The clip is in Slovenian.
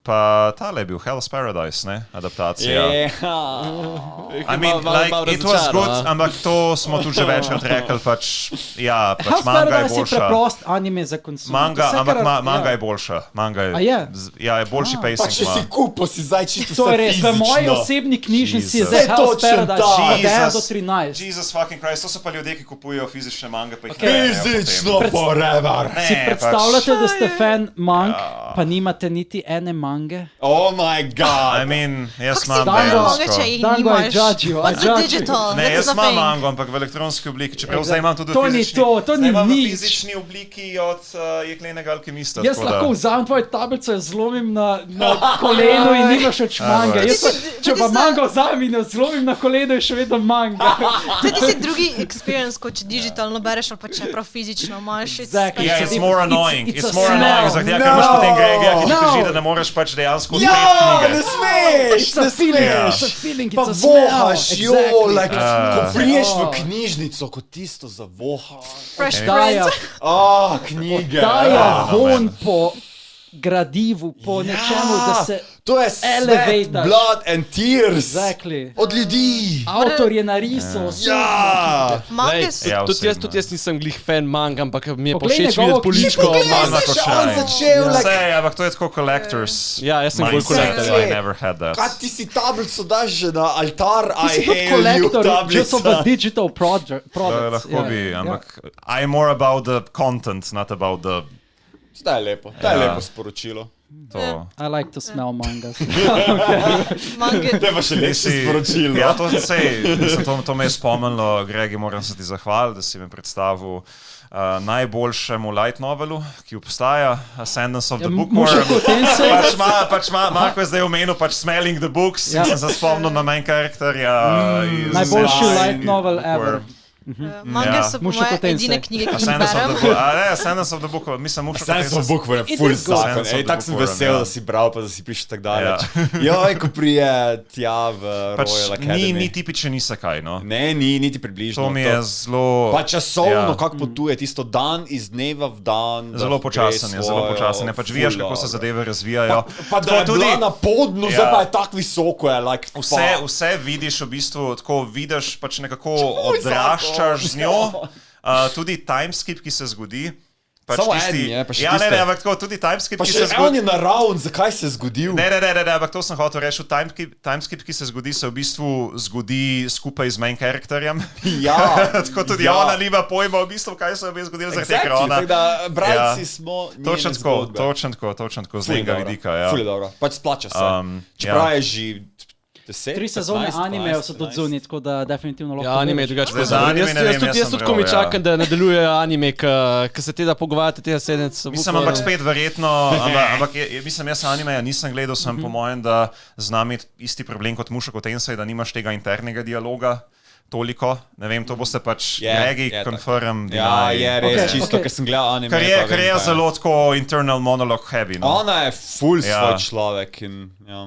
pa tale je bil Hell's Paradise, ne, adaptacija. I mean, like, it was good, ampak to smo tu že večkrat rekli, pač manga je boljša. Preprost anime za konsum. Manga je boljša. Je boljši pacing. Pa če si kupo, si zdaj čisto vse fizično. To je res, v moji osebni knjižnici je zdaj Hell's Paradise, od 1 do 13. Jesus fucking Christ, to so pa ljudje, ki kupujejo fizične mange, pa jih fizično forever. Si predstavljate, da ste fan mang, pa nimate niti ene mange? Oh my god. I mean, jaz imam Dango je judge-io. Ne, jaz imam mango, ampak v elektronski obliki, čeprav zdaj imam tudi v fizični obliki od jeklenega alkemista. Jaz lahko vzamem tvojo tablico, jo zlomim na koleno in nimaš več mange. Če pa mango vzamem in jo zlomim na koleno, je še vedno manga. Tudi si drugi experience, kot če digitalno bereš, ali pa če prav fizično imaš. It's more annoying. It's more annoying, zato ker imaš potem Gregija, ki ti drži, da ne moreš pač dejansko odpreti knjige. Ne smeš! Pa vohaš, ko priješ v knjižnico, kot tisto za vohaš. Fresh print. Knjige. Daja von po gradivu, po nečemu, da se to je sweat, blood and tears. Od ljudi. Avtor je narisal. Tudi jaz nisem glih fan manga, ampak mi je všeč videti poličko. Ampak to je tako collectors. Ja, jaz sem bolj collector. I never had that. Kaj ti si tablico daš že na altar? Ti si tudi collector, just of a digital product. Lahko bi, ampak I'm more about the content, not about the... To je lepo, sporočilo. I like to smell mangas. To je pa še lepše sporočilo. Ja, to me je spomnilo, Gregi, moram se ti zahvaliti, da si me predstavil najboljšemu light novelu, ki obstaja, Ascendance of the Bookworm. Marko je zdaj omenil Smelling the Books in sem se spomnil na main karakterja. Najboljši light novel ever. Mange so po moje edine knjige, ki jih berem. Ascendance of the Bookworm, mislim, Ascendance of the Bookworm je full zakon. Tak sem vesel, da si bral, pa da si prišel tak daleč. Ko prije tja v Royal Academy. Ni tipičen isekaj, no. Ne, niti približno. To mi je zelo... Pa časovno, kako potuje, tisto dan iz dneva v dan. Zelo počasen je. Pač vijaš, kako se zadeve razvijajo. Pa da je bila na podnu, zdaj pa je tak visoko. Vse vidiš v bistvu, tako vidiš, pač nekako odraščaš z njo, tudi timeskip, ki se zgodi. Samo eni je, pa še tiste. Ja, ampak tudi timeskip, ki se zgodi. Pa še on je naravn, zakaj se je zgodil? Ne, ampak to sem hotel reči. Timeskip, ki se zgodi, se v bistvu zgodi skupaj z main karakterjem. Ja. Tako tudi ona nima pojma v bistvu, kaj se je zgodilo zaradi tega, ker ona... Tako da bralci smo njene zgodbe. Točno tako, z njega vidika. Ful je dobro. Pač splača se. Čeprav je že 3 sezone animejev so tudi zunaj, tako da definitivno lahko... Ja, anime je drugače pozoril. Jaz tudi, ko mi čakam, da nadaljuje anime, ki se teda pogovarjate, tega sedec. Mislim, ampak spet verjetno, ampak jaz animeja nisem gledal, sem po mojem, da z nami isti problem kot Mushoku Tensei, da nimaš tega internega dialoga toliko. Ne vem, to boste pač Gregi, confirm, deny. Ja, je res čisto, ker sem gledal anime. Ker je zelo tako internal monologue heavy. Ona je full svoj človek in ja.